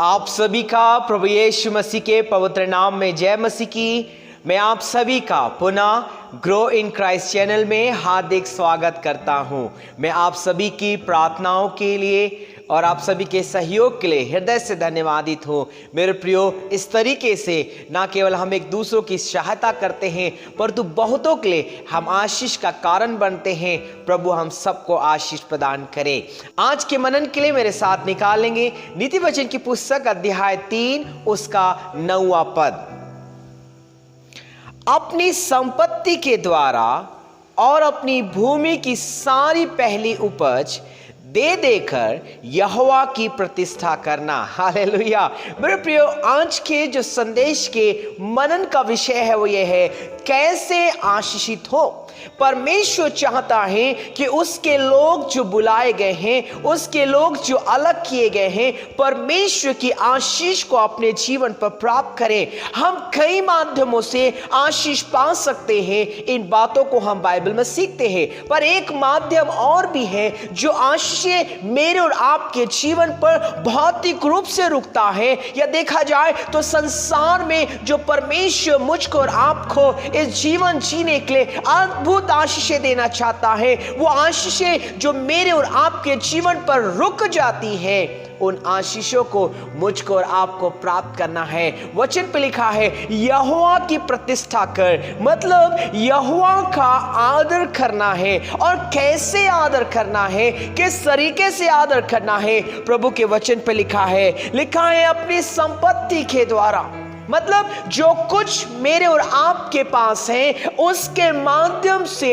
आप सभी का प्रभु यीशु मसीह के पवित्र नाम में जय मसीह की। मैं आप सभी का पुनः ग्रो इन क्राइस्ट चैनल में हार्दिक स्वागत करता हूं। मैं आप सभी की प्रार्थनाओं के लिए और आप सभी के सहयोग के लिए हृदय से धन्यवादित हूँ। मेरे प्रियो, इस तरीके से ना केवल हम एक दूसरों की सहायता करते हैं परंतु बहुतों के लिए हम आशीष का कारण बनते हैं। प्रभु हम सबको आशीष प्रदान करे। आज के मनन के लिए मेरे साथ निकालेंगे नीति वचन की पुस्तक अध्याय 3 उसका 9वां पद। अपनी संपत्ति के द्वारा और अपनी भूमि की सारी पहली उपज दे देकर यहोवा की प्रतिष्ठा करना। हालेलुया। मेरे प्रियो, आज के जो संदेश के मनन का विषय है वो ये है, कैसे आशीषित हो। परमेश्वर चाहता है कि उसके लोग जो बुलाए गए हैं, उसके लोग जो अलग किए गए हैं, परमेश्वर की आशीष को अपने जीवन पर प्राप्त करें। हम कई माध्यमों से आशीष पा सकते हैं, इन बातों को हम बाइबल में सीखते हैं, पर एक माध्यम और भी है जो आशीष मेरे और आपके जीवन पर भौतिक रूप से रुकता है। या देखा जाए तो संसार में जो परमेश्वर मुझको और आपको इस जीवन जीने के लिए अद्भुत आशीषें देना चाहता है, वो आशीषें जो मेरे और आपके जीवन पर रुक जाती है, उन आशीषों को मुझको और आपको प्राप्त करना है। वचन पे लिखा है यहोवा की प्रतिष्ठा कर, मतलब यहोवा का आदर करना है। और कैसे आदर करना है, किस तरीके से आदर करना है, प्रभु के वचन पे लिखा है अपनी संपत्ति के द्वारा, मतलब जो कुछ मेरे और आपके पास है उसके माध्यम से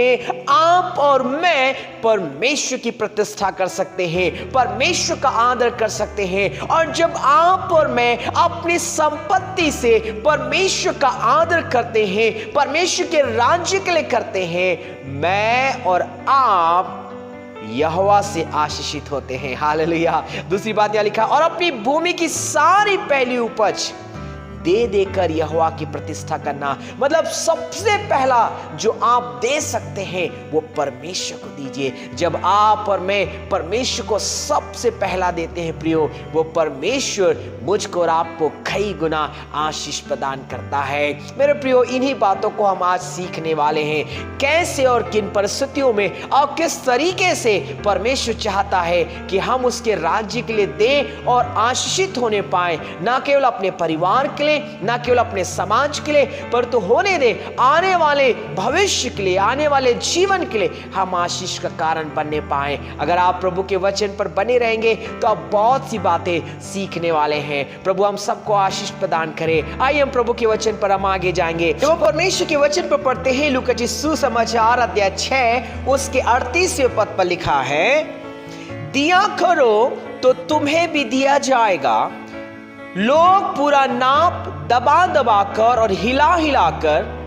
आप और मैं परमेश्वर की प्रतिष्ठा कर सकते हैं, परमेश्वर का आदर कर सकते हैं। और जब आप और मैं अपनी संपत्ति से परमेश्वर का आदर करते हैं, परमेश्वर के राज्य के लिए करते हैं, मैं और आप यहोवा से आशीषित होते हैं। हालेलुया। दूसरी बात यह लिखा, और अपनी भूमि की सारी पहली उपज दे देकर यहोवा की प्रतिष्ठा करना, मतलब सबसे पहला जो आप दे सकते हैं वो परमेश्वर को दीजिए। जब आप और मैं परमेश्वर को सबसे पहला देते हैं प्रियो, वो परमेश्वर मुझको और आपको कई गुना आशीष प्रदान करता है। मेरे प्रियो, इन्हीं बातों को हम आज सीखने वाले हैं, कैसे और किन परिस्थितियों में और किस तरीके से परमेश्वर चाहता है कि हम उसके राज्य के लिए दें और आशीषित होने पाए, ना केवल अपने परिवार के लिए, ना केवल अपने समाज के लिए, पर तो होने दे आने वाले भविष्य के लिए, आने वाले जीवन के लिए हम आशीष का कारण बनने पाए। अगर आप प्रभु के वचन पर बने रहेंगे तो आप बहुत सी बातें सीखने वाले हैं। प्रभु हम सबको आशीष प्रदान करे। आइए हम प्रभु के वचन पर हम आगे जाएंगे। जब हम परमेश्वर के वचन पर पढ़ते हैं, लूका सुसमाचार अध्याय 6 उसके 38वें पद पर लिखा है, दिया करो तो तुम्हें भी दिया जाएगा, लोग पूरा नाप दबा दबा कर और हिला हिला कर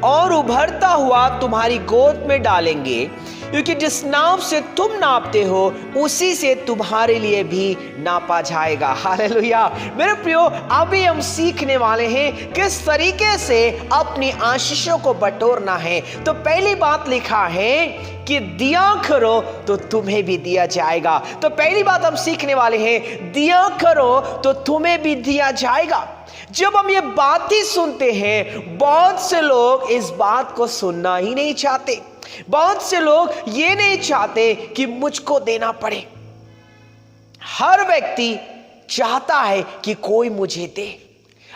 और उभरता हुआ तुम्हारी गोद में डालेंगे, क्योंकि जिस नाप से तुम नापते हो उसी से तुम्हारे लिए भी नापा जाएगा। हालेलुया। मेरे प्रियो, अभी हम सीखने वाले हैं किस तरीके से अपनी आशीषों को बटोरना है। तो पहली बात लिखा है कि दिया करो तो तुम्हें भी दिया जाएगा। तो पहली बात हम सीखने वाले हैं, दिया करो तो तुम्हें भी दिया जाएगा। जब हम ये बात ही सुनते हैं, बहुत से लोग इस बात को सुनना ही नहीं चाहते। बहुत से लोग ये नहीं चाहते कि मुझको देना पड़े। हर व्यक्ति चाहता है कि कोई मुझे दे।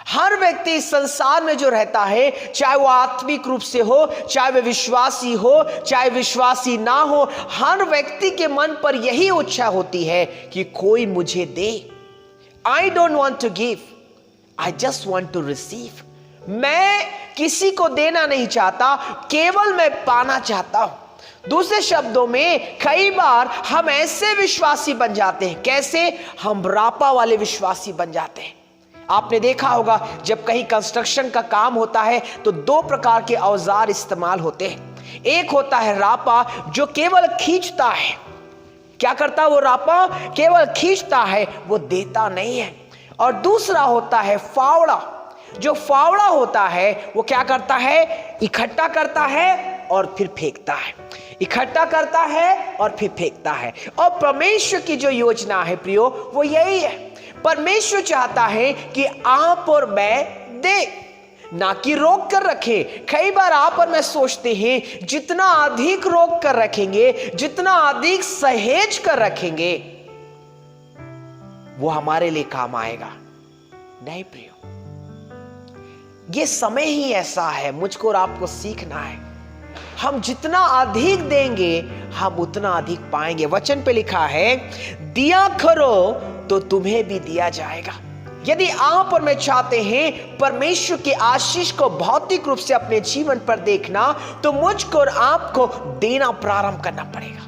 हर व्यक्ति इस संसार में जो रहता है, चाहे वो आत्मिक रूप से हो, चाहे वे विश्वासी हो, चाहे विश्वासी ना हो, हर व्यक्ति के मन पर यही इच्छा होती है कि कोई मुझे दे। I don't want to give, I just want to receive. मैं किसी को देना नहीं चाहता, केवल मैं पाना चाहता हूं। दूसरे शब्दों में, कई बार हम ऐसे विश्वासी बन जाते हैं, कैसे? हम रापा वाले विश्वासी बन जाते हैं। आपने देखा होगा जब कहीं कंस्ट्रक्शन का काम होता है तो दो प्रकार के औजार इस्तेमाल होते हैं। एक होता है रापा जो केवल खींचता है। क्या करता है वो रापा? केवल खींचता है, वो देता नहीं है। और दूसरा होता है फावड़ा। जो फावड़ा होता है वो क्या करता है? इकट्ठा करता है और फिर फेंकता है, इकट्ठा करता है और फिर फेंकता है। और परमेश्वर की जो योजना है प्रियो, वो यही है। परमेश्वर चाहता है कि आप और मैं दे, ना कि रोक कर रखें। कई बार आप और मैं सोचते हैं जितना अधिक रोक कर रखेंगे, जितना अधिक सहेज कर रखेंगे, वो हमारे लिए काम आएगा। नहीं प्रियो, ये समय ही ऐसा है, मुझको और आपको सीखना है। हम जितना अधिक देंगे हम उतना अधिक पाएंगे। वचन पे लिखा है, दिया करो तो तुम्हें भी दिया जाएगा। यदि आप और मैं चाहते हैं परमेश्वर की आशीष को भौतिक रूप से अपने जीवन पर देखना, तो मुझको और आपको देना प्रारंभ करना पड़ेगा।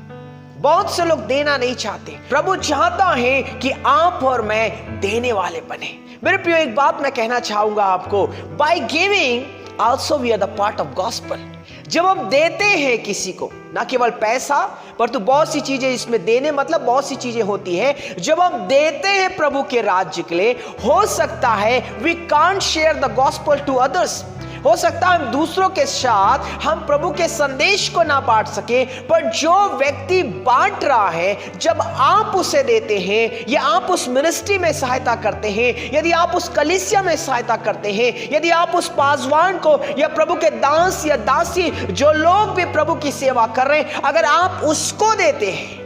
बहुत से लोग देना नहीं चाहते। प्रभु चाहता है कि आप और मैं देने वाले बने। मेरे प्रियो, एक बात मैं कहना चाहूंगा आपको, by giving also we are the part of gospel. जब हम देते हैं किसी को, ना केवल पैसा पर तो बहुत सी चीजें, इसमें देने मतलब बहुत सी चीजें होती है। जब हम देते हैं प्रभु के राज्य के लिए, हो सकता है we can't share the gospel to others, हो सकता है हम दूसरों के साथ हम प्रभु के संदेश को ना बांट सके, पर जो व्यक्ति बांट रहा है, जब आप उसे देते हैं या आप उस मिनिस्ट्री में सहायता करते हैं, यदि आप उस कलीसिया में सहायता करते हैं, यदि आप उस पासवान को या प्रभु के दास या दासी, जो लोग भी प्रभु की सेवा कर रहे हैं, अगर आप उसको देते हैं,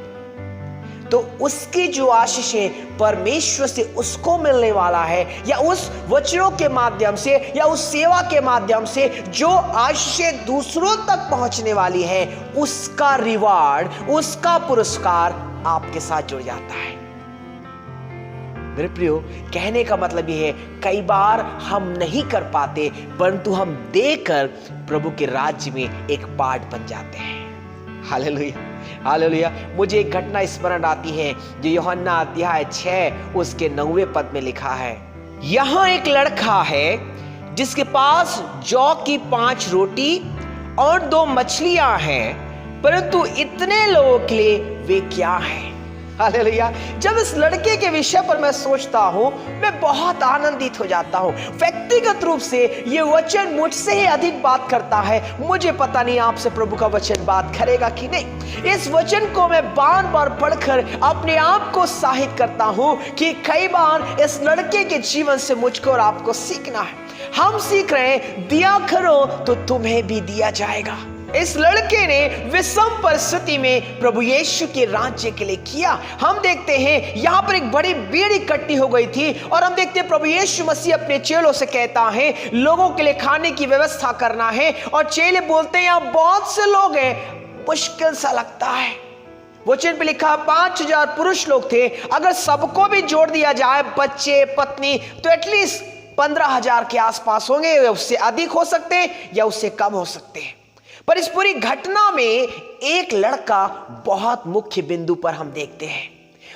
तो उसकी जो आशीष है परमेश्वर से उसको मिलने वाला है, या उस वचनों के माध्यम से या उस सेवा के माध्यम से जो आशीष दूसरों तक पहुंचने वाली है, उसका रिवार्ड, उसका पुरस्कार आपके साथ जुड़ जाता है। मेरे प्रियो, कहने का मतलब यह है, कई बार हम नहीं कर पाते, परंतु हम देकर प्रभु के राज्य में एक पार्ट बन जाते हैं। Hallelujah, hallelujah. मुझे एक घटना स्मरण आती है जो यूहन्ना अध्याय 6 उसके 9वें पद में लिखा है। यहां एक लड़का है जिसके पास जौ की 5 रोटी और 2 मछलियां हैं, परंतु इतने लोगों के लिए वे क्या हैं? हालेलुया। जब इस लड़के के विषय पर मैं सोचता हूं, मैं बहुत आनंदित हो जाता हूं। व्यक्तिगत रूप से ये वचन मुझसे ही अधिक बात करता है। मुझे पता नहीं आपसे प्रभु का वचन बात करेगा कि नहीं। इस वचन को मैं बार बार पढ़कर अपने आप को उत्साहित करता हूं कि कई बार इस लड़के के जीवन से मुझको और आपको सीखना है। हम सीख रहे हैं, दिया करो तो तुम्हें भी दिया जाएगा। इस लड़के ने विषम परिस्थिति में प्रभु यीशु के राज्य के लिए किया। हम देखते हैं यहाँ पर एक बड़ी भीड़ इकट्ठी हो गई थी, और हम देखते हैं प्रभु यीशु मसीह अपने चेलों से कहता है लोगों के लिए खाने की व्यवस्था करना है, और चेले बोलते हैं यहाँ बहुत से लोग हैं, मुश्किल सा लगता है। वचन पे लिखा 5000 पुरुष लोग थे। अगर सबको भी जोड़ दिया जाए, बच्चे पत्नी, तो एटलीस्ट 15,000 के आसपास होंगे, उससे अधिक हो सकते हैं या उससे कम हो सकते हैं। पर इस पूरी घटना में एक लड़का बहुत मुख्य बिंदु पर हम देखते हैं,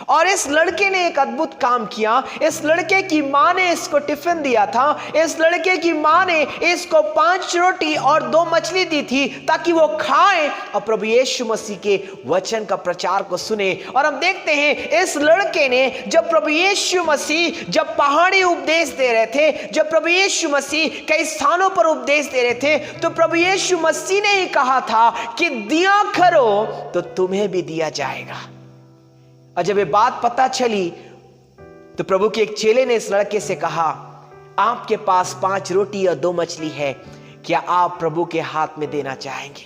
और इस लड़के ने एक अद्भुत काम किया। इस लड़के की मां ने इसको टिफिन दिया था। इस लड़के की मां ने इसको 5 रोटी और 2 मछली दी थी ताकि वो खाए और प्रभु यीशु मसीह के वचन का प्रचार को सुने। और हम देखते हैं इस लड़के ने, जब प्रभु यीशु मसीह जब पहाड़ी उपदेश दे रहे थे, जब प्रभु यीशु मसीह कई स्थानों पर उपदेश दे रहे थे, तो प्रभु यीशु मसीह ने ही कहा था कि दिया करो तो तुम्हें भी दिया जाएगा। और जब ये बात पता चली तो प्रभु के एक चेले ने इस लड़के से कहा, आपके पास 5 रोटी और 2 मछली है, क्या आप प्रभु के हाथ में देना चाहेंगे?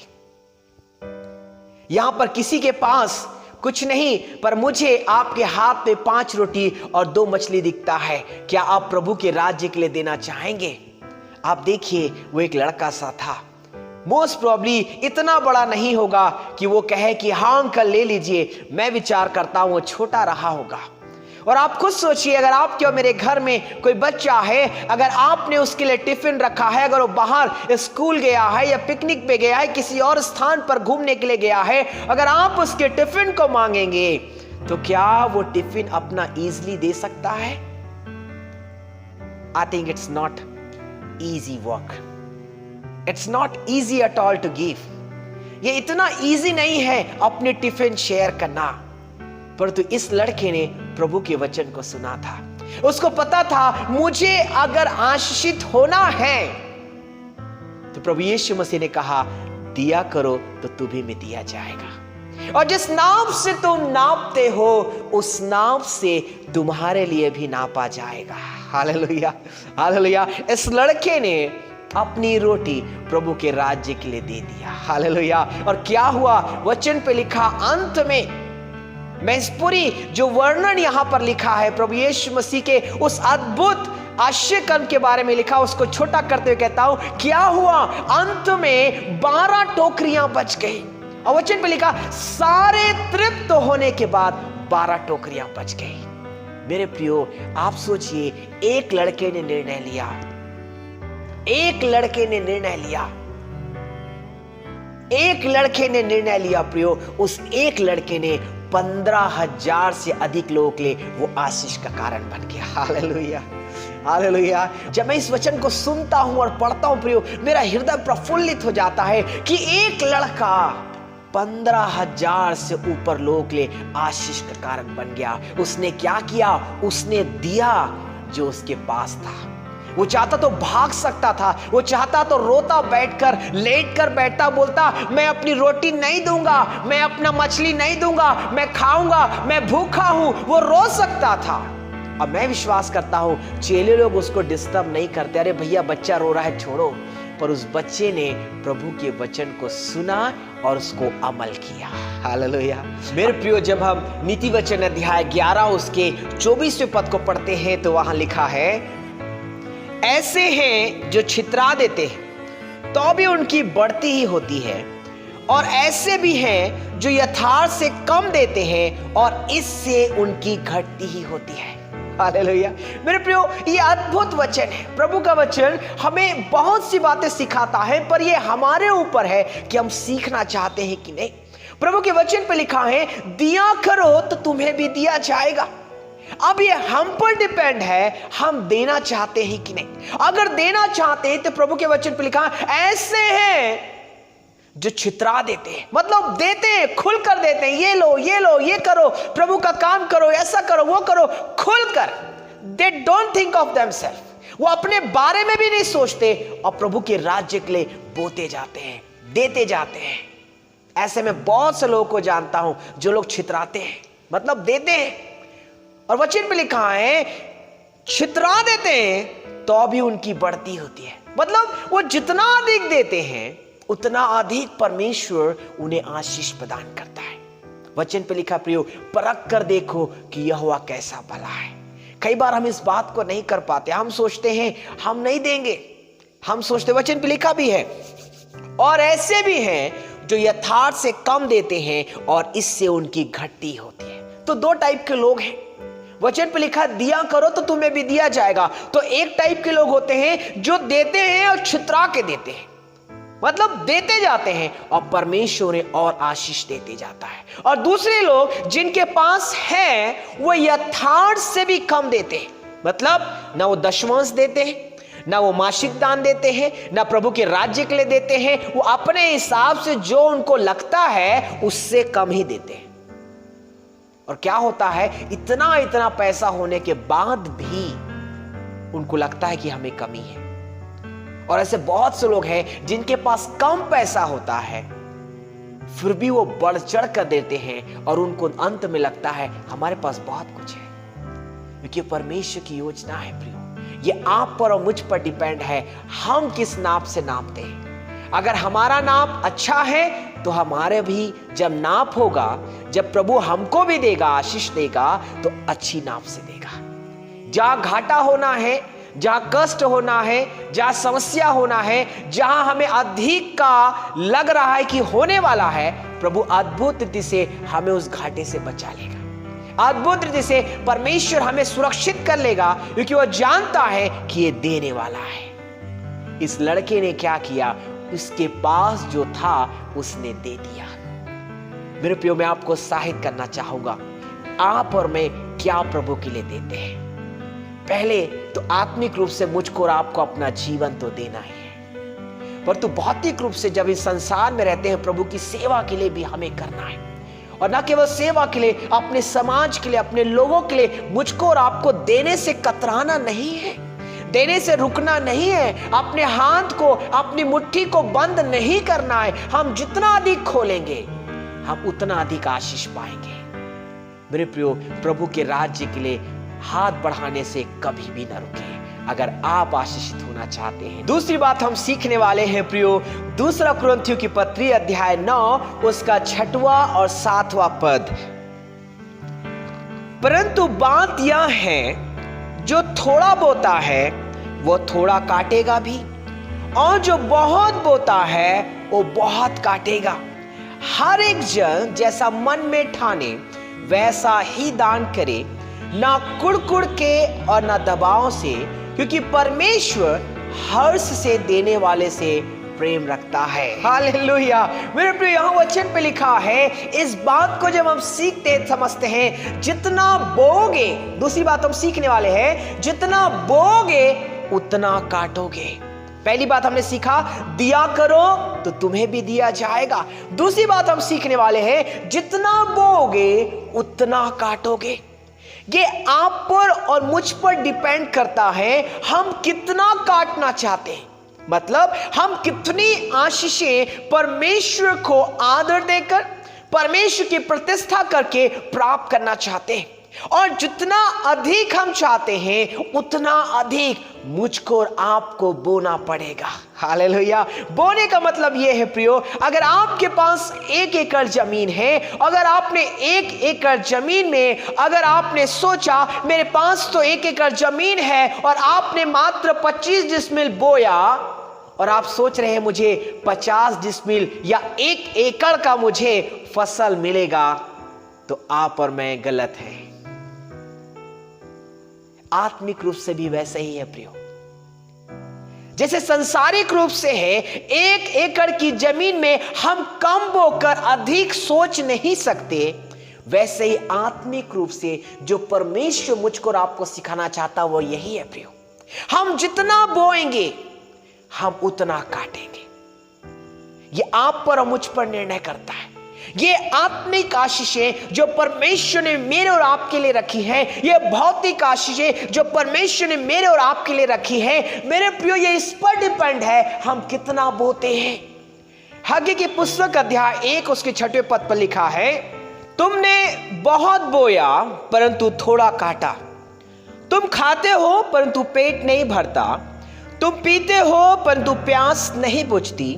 यहां पर किसी के पास कुछ नहीं, पर मुझे आपके हाथ में 5 रोटी और 2 मछली दिखता है, क्या आप प्रभु के राज्य के लिए देना चाहेंगे? आप देखिए, वो एक लड़का सा था। मोस्ट प्रॉब्ली इतना बड़ा नहीं होगा कि वो कहे कि हाँ अंकल ले लीजिए, मैं विचार करता हूं वो छोटा रहा होगा। और आप खुद सोचिए, अगर आपके और मेरे घर में कोई बच्चा है, अगर आपने उसके लिए टिफिन रखा है, अगर वो बाहर स्कूल गया है या पिकनिक पे गया है, किसी और स्थान पर घूमने के लिए गया है, अगर आप उसके टिफिन को मांगेंगे तो क्या वो टिफिन अपना इजीली दे सकता है? I think it's not easy work. It's not easy at all to give. ये इतना ईजी नहीं है अपने टिफिन शेयर करना। परंतु इस लड़के ने प्रभु के वचन को सुना था। उसको पता था मुझे अगर आशीषित होना है तो प्रभु यीशु मसीह ने कहा दिया करो तो तुम्हें भी दिया जाएगा। और जिस नाप से तुम नापते हो उस नाप से तुम्हारे लिए भी नापा जाएगा। Hallelujah, hallelujah. इस लड़के ने अपनी रोटी प्रभु के राज्य के लिए दे दिया। हालेलुया। और क्या हुआ? वचन पे लिखा अंत में, मैं इस पूरी जो वर्णन यहां पर लिखा है प्रभु यीशु मसीह के उस अद्भुत आश्चर्य कर्म के बारे में लिखा, उसको छोटा करते हुए कहता हूं, क्या हुआ? अंत में 12 टोकरियां बच गई। और वचन पे लिखा सारे तृप्त होने के बाद 12 टोकरियां बच गई। मेरे प्रियो, आप सोचिए, एक लड़के ने निर्णय लिया, एक लड़के ने निर्णय लिया, एक लड़के ने निर्णय लिया प्रियो, उस एक लड़के ने 15,000 से अधिक लोगों के लिए वो आशीष का कारण बन गया। Hallelujah, hallelujah. जब मैं इस वचन को सुनता हूं और पढ़ता हूं प्रियो, मेरा हृदय प्रफुल्लित हो जाता है कि एक लड़का 15,000 से ऊपर लोगों के लिए आशीष का कारण बन गया। उसने क्या किया? उसने दिया जो उसके पास था। वो चाहता तो भाग सकता था, वो चाहता तो रोता बैठकर, लेटकर बैठता, बोलता मैं अपनी रोटी नहीं दूंगा, मैं अपना मछली नहीं दूंगा, मैं खाऊंगा, मैं भूखा हूं। वो रो सकता था। अब मैं विश्वास करता हूं चेले लोग उसको डिस्टर्ब नहीं करते, अरे भैया बच्चा रो रहा है छोड़ो। पर उस बच्चे ने प्रभु के वचन को सुना और उसको अमल किया। हालेलुया। मेरे प्रियो, जब हम नीति वचन अध्याय 11 उसके 24वें पद को पढ़ते हैं तो वहां लिखा है, ऐसे हैं जो छितरा देते हैं तो भी उनकी बढ़ती ही होती है, और ऐसे भी हैं जो यथार्थ से कम देते हैं और इससे उनकी घटती ही होती है। हालेलुया। मेरे प्रियो, ये अद्भुत वचन है। प्रभु का वचन हमें बहुत सी बातें सिखाता है, पर ये हमारे ऊपर है कि हम सीखना चाहते हैं कि नहीं। प्रभु के वचन पे लिखा है, दिया करो तो तुम्हें भी दिया जाएगा। अब ये हम पर डिपेंड है, हम देना चाहते हैं कि नहीं। अगर देना चाहते हैं तो प्रभु के वचन पे लिखा ऐसे हैं जो छितरा देते हैं, मतलब देते हैं, खुल कर देते हैं, ये लो, ये लो, ये करो, प्रभु का काम करो, ऐसा करो, वो करो, खुलकर। They don't think of themselves, वो अपने बारे में भी नहीं सोचते और प्रभु के राज्य के लिए बोते जाते हैं, देते जाते हैं। ऐसे में बहुत से लोगों को जानता हूं जो लोग छितराते हैं, मतलब देते हैं। और वचन पे लिखा है छितरा देते हैं तो भी उनकी बढ़ती होती है, मतलब वो जितना अधिक देते हैं उतना अधिक परमेश्वर उन्हें आशीष प्रदान करता है। वचन पे लिखा प्रियो, परख कर देखो कि यहोवा कैसा भला है। कई बार हम इस बात को नहीं कर पाते, हम सोचते हैं हम नहीं देंगे, हम सोचते, वचन पे लिखा भी है, और ऐसे भी हैं जो यथार्थ से कम देते हैं और इससे उनकी घटती होती है। तो दो टाइप के लोग हैं। वचन पे लिखा दिया करो तो तुम्हें भी दिया जाएगा। तो एक टाइप के लोग होते हैं जो देते हैं और छितरा के देते हैं, मतलब देते जाते हैं और परमेश्वर उन्हें और आशीष देते जाता है। और दूसरे लोग जिनके पास है वो यथार्थ से भी कम देते हैं, मतलब ना वो दशमांश देते हैं, ना वो मासिक दान देते हैं, ना प्रभु के राज्य के लिए देते हैं। वो अपने हिसाब से जो उनको लगता है उससे कम ही देते हैं। और क्या होता है, इतना इतना पैसा होने के बाद भी उनको लगता है कि हमें कमी है। और ऐसे बहुत से लोग हैं जिनके पास कम पैसा होता है फिर भी वो बढ़ चढ़ कर देते हैं और उनको अंत में लगता है हमारे पास बहुत कुछ है, क्योंकि परमेश्वर की योजना है प्रियो। ये आप पर और मुझ पर डिपेंड है, हम किस नाप से नापते हैं। अगर हमारा नाप अच्छा है तो हमारे भी जब नाप होगा, जब प्रभु हमको भी देगा, आशीष देगा, तो अच्छी नाप से देगा। जहां घाटा होना है, जहां कष्ट होना है, जहां समस्या होना है, जहां हमें अधिक का लग रहा है कि होने वाला है, प्रभु अद्भुत रीति से हमें उस घाटे से बचा लेगा। अद्भुत रीति से परमेश्वर हमें सुरक्षित कर लेगा, क्योंकि वह जानता है कि ये देने वाला है। इस लड़के ने क्या किया, उसके पास जो था उसने दे दिया। मेरे प्रियो, मैं आपको उत्साहित करना चाहूंगा, आप और मैं क्या प्रभु के लिए देते हैं। पहले तो आत्मिक रूप से मुझको और आपको अपना जीवन तो देना ही है, परंतु भौतिक रूप से जब इस संसार में रहते हैं प्रभु की सेवा के लिए भी हमें करना है। और न केवल सेवा के लिए, अपने समाज के लिए, अपने लोगों के लिए मुझको और आपको देने से कतराना नहीं है, देने से रुकना नहीं है, अपने हाथ को, अपनी मुट्ठी को बंद नहीं करना है। हम जितना अधिक खोलेंगे हम उतना अधिक आशीष पाएंगे। मेरे प्रियो, प्रभु के राज्य के लिए हाथ बढ़ाने से कभी भी ना रुके अगर आप आशीषित होना चाहते हैं। दूसरी बात हम सीखने वाले हैं प्रियो, दूसरा कुरिन्थियों की पत्री अध्याय 9 उसका 6वां और 7वां पद। परंतु बात यह है, जो थोड़ा बोता है वो थोड़ा काटेगा भी, और जो बहुत बोता है वो बहुत काटेगा। हर एक जन जैसा मन में ठाने वैसा ही दान करे, ना कुड़कुड़ के और ना दबाव से, क्योंकि परमेश्वर हर्ष से देने वाले से प्रेम रखता है। हालेलुया। मेरे प्रिय, यहाँ वचन पे लिखा है, इस बात को जब हम सीखते समझते हैं, जितना बोगे, दूसरी बात हम सीखने वाले हैं, जितना बोगे उतना काटोगे। पहली बात हमने सीखा, दिया करो तो तुम्हें भी दिया जाएगा। दूसरी बात हम सीखने वाले हैं, जितना बोगे उतना काटोगे। ये आप पर और मुझ पर डिपेंड करता है, हम कितना काटना चाहते हैं। मतलब हम कितनी आशीषें परमेश्वर को आदर देकर, परमेश्वर की प्रतिष्ठा करके प्राप्त करना चाहते हैं। और जितना अधिक हम चाहते हैं उतना अधिक मुझको और आपको बोना पड़ेगा। हालेलुया। बोने का मतलब यह है प्रियो, अगर आपके पास 1 एकड़ जमीन है, अगर आपने 1 एकड़ जमीन में अगर आपने सोचा मेरे पास तो 1 एकड़ जमीन है और आपने मात्र 25 डिसमिल बोया, और आप सोच रहे हैं मुझे 50 डिसमिल या 1 एकड़ का मुझे फसल मिलेगा, तो आप और मैं गलत हैं। आत्मिक रूप से भी वैसे ही है प्रियो। जैसे संसारिक रूप से है, 1 एकड़ की जमीन में हम कम बोकर अधिक सोच नहीं सकते, वैसे ही आत्मिक रूप से जो परमेश्वर मुझको और आपको सिखाना चाहता वो यही है प्रियो। हम जितना बोएंगे हम उतना काटेंगे। ये आप पर और मुझ पर निर्णय करता है। ये आत्मिक आशीषें जो परमेश्वर ने मेरे और आपके लिए रखी है, ये भौतिक आशीषें जो परमेश्वर ने मेरे और आपके लिए रखी है, मेरे प्रियो, ये इस पर डिपेंड है हम कितना बोते हैं। हग्गी की पुस्तक अध्याय 1 उसके 6वें पद पर लिखा है, तुमने बहुत बोया परंतु थोड़ा काटा, तुम खाते हो परंतु पेट नहीं भरता, तुम पीते हो परंतु प्यास नहीं बुझती,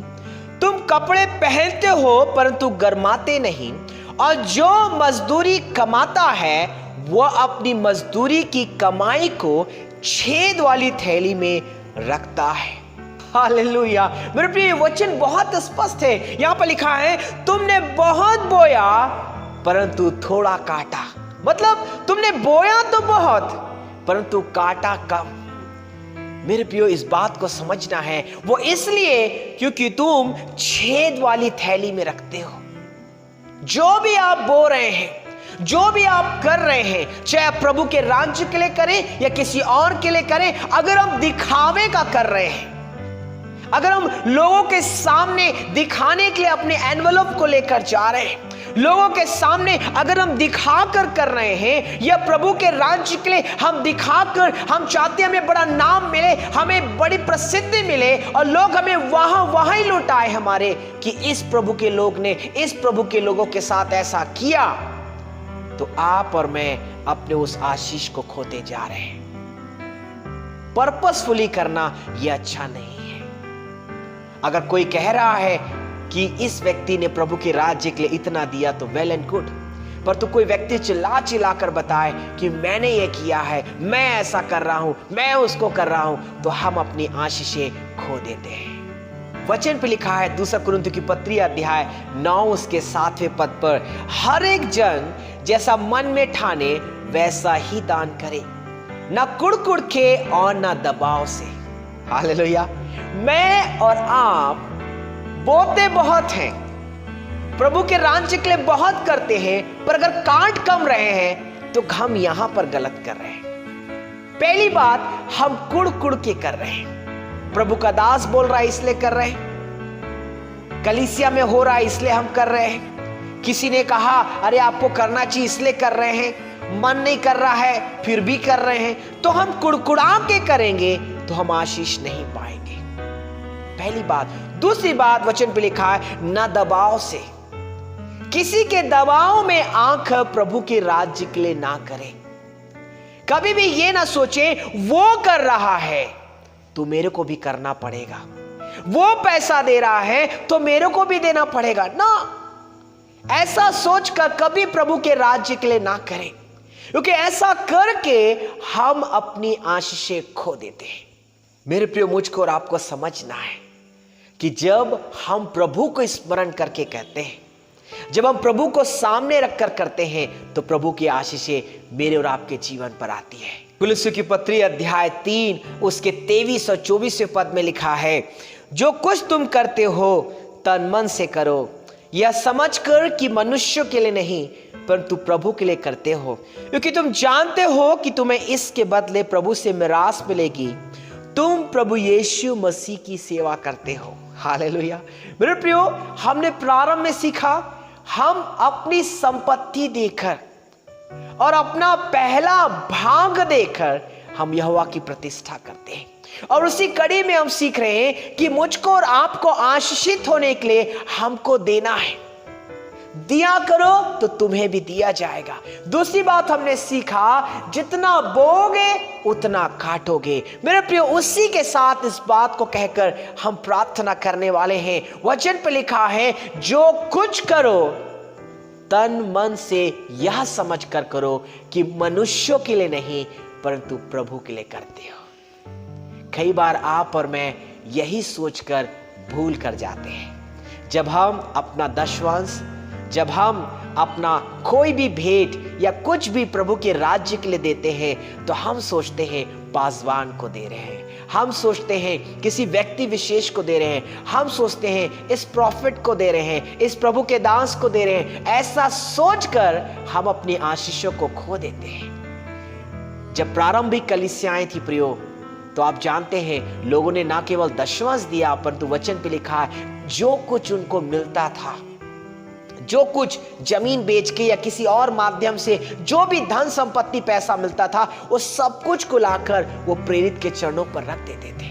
तुम कपड़े पहनते हो परंतु गर्माते नहीं, और जो मजदूरी कमाता है वह अपनी मजदूरी की कमाई को छेद वाली थैली में रखता है। हालेलुया। मेरे प्रिय, वचन बहुत स्पष्ट है। यहां पर लिखा है, तुमने बहुत बोया परंतु थोड़ा काटा। मतलब तुमने बोया तो बहुत परंतु काटा कम। मेरे प्रियो, इस बात को समझना है, वो इसलिए क्योंकि तुम छेद वाली थैली में रखते हो। जो भी आप बो रहे हैं, जो भी आप कर रहे हैं, चाहे आप प्रभु के राज्य के लिए करें या किसी और के लिए करें, अगर हम दिखावे का कर रहे हैं, अगर हम लोगों के सामने दिखाने के लिए अपने एनवेलप को लेकर जा रहे हैं, लोगों के सामने अगर हम दिखाकर कर रहे हैं, या प्रभु के राज्य के लिए हम दिखाकर, हम चाहते हैं हमें बड़ा नाम मिले, हमें बड़ी प्रसिद्धि मिले और लोग हमें वहां ही लौटाए हमारे कि इस प्रभु के लोग ने इस प्रभु के लोगों के साथ ऐसा किया, तो आप और मैं अपने उस आशीष को खोते जा रहे हैं। पर्पसफुली करना यह अच्छा नहीं है। अगर कोई कह रहा है कि इस व्यक्ति ने प्रभु के राज्य के लिए इतना दिया तो वेल एंड गुड, पर तो कोई व्यक्ति चिल्ला चिल्ला कर बताए कि मैंने ये किया है, मैं ऐसा कर रहा हूं, मैं उसको कर रहा हूं, तो हम अपनी आशीषें खो देते हैं। वचन पे लिखा है, दूसरा कुरिन्थियों की पत्री अध्याय 9 उसके 7वें पद पर, हर एक जन जैसा मन में ठाने वैसा ही दान करे, ना कुड़कुड़ के और ना दबाव से। हालेलुया। मैं और आप बोते बहुत हैं, प्रभु के राज्य के लिए बहुत करते हैं, पर अगर काट कम रहे हैं तो हम यहां पर गलत कर रहे हैं। पहली बात, हम कुड़ कुड़ के कर रहे हैं। प्रभु का दास बोल रहा है इसलिए कर रहे हैं, कलीसिया में हो रहा है इसलिए हम कर रहे हैं, किसी ने कहा अरे आपको करना चाहिए इसलिए कर रहे हैं, मन नहीं कर रहा है फिर भी कर रहे हैं, तो हम कुड़कुड़ा के करेंगे तो हम आशीष नहीं पाएंगे। पहली बात। दूसरी बात, वचन पे लिखा है ना दबाव से। किसी के दबाव में आंख प्रभु के राज्य के लिए ना करें। कभी भी ये ना सोचे वो कर रहा है तो मेरे को भी करना पड़ेगा, वो पैसा दे रहा है तो मेरे को भी देना पड़ेगा ना। ऐसा सोचकर कभी प्रभु के राज्य के लिए ना करें, क्योंकि ऐसा करके हम अपनी आशीषें खो देते हैं। मेरे प्रिय, मुझको और आपको समझना है कि जब हम प्रभु को स्मरण करके कहते हैं, जब हम प्रभु को सामने रखकर करते हैं, तो प्रभु की आशीषें मेरे और आपके जीवन पर आती है। कुलुस्सियों की पत्री अध्याय 3 उसके 23 और 24 पद में लिखा है, जो कुछ तुम करते हो तन मन से करो, यह समझकर कि मनुष्यों के लिए नहीं परंतु प्रभु के लिए करते हो, क्योंकि तुम जानते हो कि तुम्हें इसके बदले प्रभु से मिरास मिलेगी। तुम प्रभु यीशु मसीह की सेवा करते हो। हालेलुया। मेरे प्रियो, हमने प्रारंभ में सीखा, हम अपनी संपत्ति देकर और अपना पहला भाग देकर हम यहोवा की प्रतिष्ठा करते हैं। और उसी कड़ी में हम सीख रहे हैं कि मुझको और आपको आशीषित होने के लिए हमको देना है। दिया करो तो तुम्हें भी दिया जाएगा। दूसरी बात हमने सीखा, जितना बोगे उतना काटोगे। मेरे प्रियो, उसी के साथ इस बात को कहकर हम प्रार्थना करने वाले हैं। वचन पर लिखा है, जो कुछ करो तन मन से यह समझ कर करो कि मनुष्यों के लिए नहीं परंतु प्रभु के लिए करते हो। कई बार आप और मैं यही सोचकर भूल कर जाते हैं। जब हम अपना दशवांश, जब हम अपना कोई भी भेंट या कुछ भी प्रभु के राज्य के लिए देते हैं, तो हम सोचते हैं पासवान को दे रहे हैं, हम सोचते हैं किसी व्यक्ति विशेष को दे रहे हैं, हम सोचते हैं इस प्रॉफिट को दे रहे हैं, इस प्रभु के दास को दे रहे हैं। ऐसा सोचकर हम अपनी आशीषों को खो देते हैं। जब प्रारंभिक कलीसियाएं थी प्रियो, तो आप जानते हैं लोगों ने ना केवल दशवांश दिया परंतु वचन पे लिखा है, जो कुछ उनको मिलता था, जो कुछ जमीन बेच के या किसी और माध्यम से जो भी धन संपत्ति पैसा मिलता था, वो सब कुछ को लाकर वो प्रेरित के चरणों पर रख देते थे।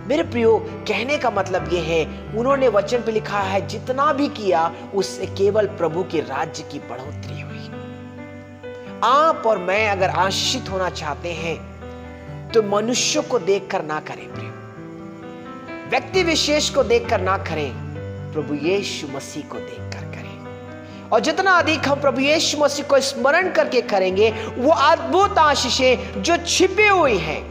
मेरे प्रियो, कहने का मतलब ये है, उन्होंने वचन पे लिखा है जितना भी किया उससे केवल प्रभु के राज्य की बढ़ोतरी हुई। आप और मैं अगर आशीषित होना चाहते हैं तो मनुष्यों को देखकर ना करें प्रियो, व्यक्ति विशेष को देखकर ना करें, प्रभु यीशु मसीह को देखकर करें। और जितना अधिक हम प्रभु यीशु मसीह को स्मरण करके करेंगे, वो अद्भुत आशीषें जो छिपी हुई हैं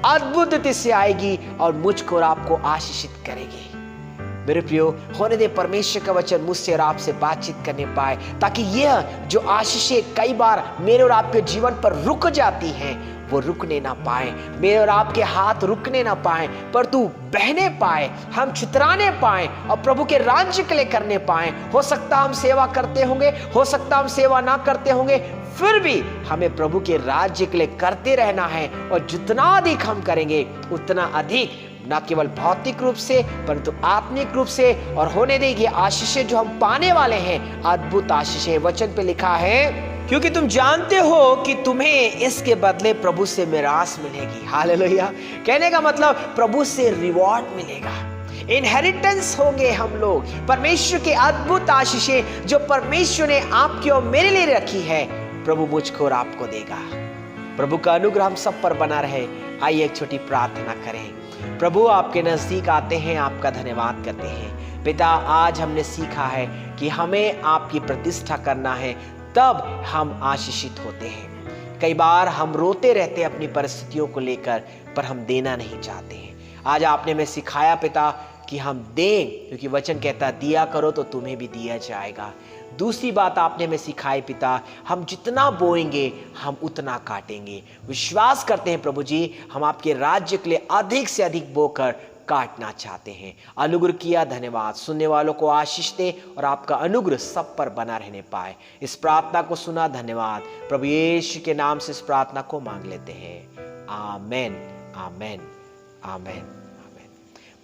अद्भुत रीति से आएगी और मुझको और आपको आशीषित करेगी। मेरे प्रियो, होने दे परमेश्वर का वचन मुझसे और आपसे बातचीत करने पाए, ताकि यह जो आशीषें कई बार मेरे और आपके जीवन पर रुक जाती हैं वो रुकने ना पाए, मेरे और आपके हाथ रुकने ना पाए, पर तू बहने पाए, हम छितराने पाए और प्रभु के राज्य के लिए करने पाए। हो सकता हम सेवा करते होंगे, हो सकता हम सेवा ना करते होंगे, फिर भी हमें प्रभु के राज्य के लिए करते रहना है। और जितना अधिक हम करेंगे उतना अधिक ना केवल भौतिक रूप से परंतु आत्मिक रूप से, और होने देगी आशीषें जो हम पाने वाले हैं, अद्भुत आशीषें। वचन पे लिखा है, क्योंकि तुम जानते हो कि तुम्हें इसके बदले प्रभु से मिरास मिलेगी। हालेलुया। कहने का मतलब प्रभु से रिवॉर्ड मिलेगा, इनहेरिटेंस होंगे हम लोग। परमेश्वर की अद्भुत आशीषें जो परमेश्वर ने आपकी और मेरे लिए रखी है, प्रभु मुझको और आपको देगा। प्रभु का अनुग्रह हम सब पर बना रहे। आइए एक छोटी प्रार्थना करें। प्रभु, आपके नजदीक आते हैं, आपका धन्यवाद करते हैं। पिता, आज हमने सीखा है कि हमें आपकी प्रतिष्ठा करना है, तब हम आशीषित होते हैं। कई बार हम रोते रहते हैं अपनी परिस्थितियों को लेकर, पर हम देना नहीं चाहते हैं। आज आपने हमें सिखाया पिता कि हम दें, क्योंकि वचन कहता है दिया करो तो तुम्हें भी दिया जाएगा। दूसरी बात आपने हमें सिखाई पिता, हम जितना बोएंगे हम उतना काटेंगे। विश्वास करते हैं प्रभु जी, हम आपके राज्य के लिए अधिक से अधिक बोकर काटना चाहते हैं। अनुग्रह किया, धन्यवाद। सुनने वालों को आशीष दे और आपका अनुग्रह सब पर बना रहने पाए। इस प्रार्थना को सुना, धन्यवाद। प्रभु यीशु के नाम से इस प्रार्थना को मांग लेते हैं। आमेन, आमेन, आमेन, आमेन।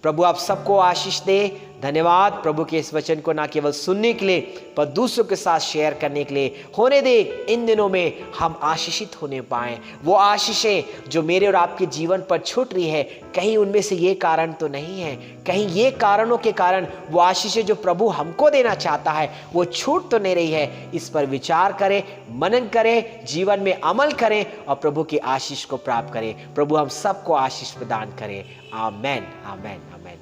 प्रभु आप सबको आशीष दे, धन्यवाद प्रभु के इस वचन को ना केवल सुनने के लिए पर दूसरों के साथ शेयर करने के लिए। होने दे इन दिनों में हम आशीषित होने पाएं। वो आशीषें जो मेरे और आपके जीवन पर छूट रही है, कहीं उनमें से ये कारण तो नहीं है, कहीं ये कारणों के कारण वो आशीषें जो प्रभु हमको देना चाहता है वो छूट तो नहीं रही है। इस पर विचार करें, मनन करें, जीवन में अमल करें और प्रभु की आशीष को प्राप्त करें। प्रभु हम सबको आशीष प्रदान करें। आमेन, आमेन, आमेन।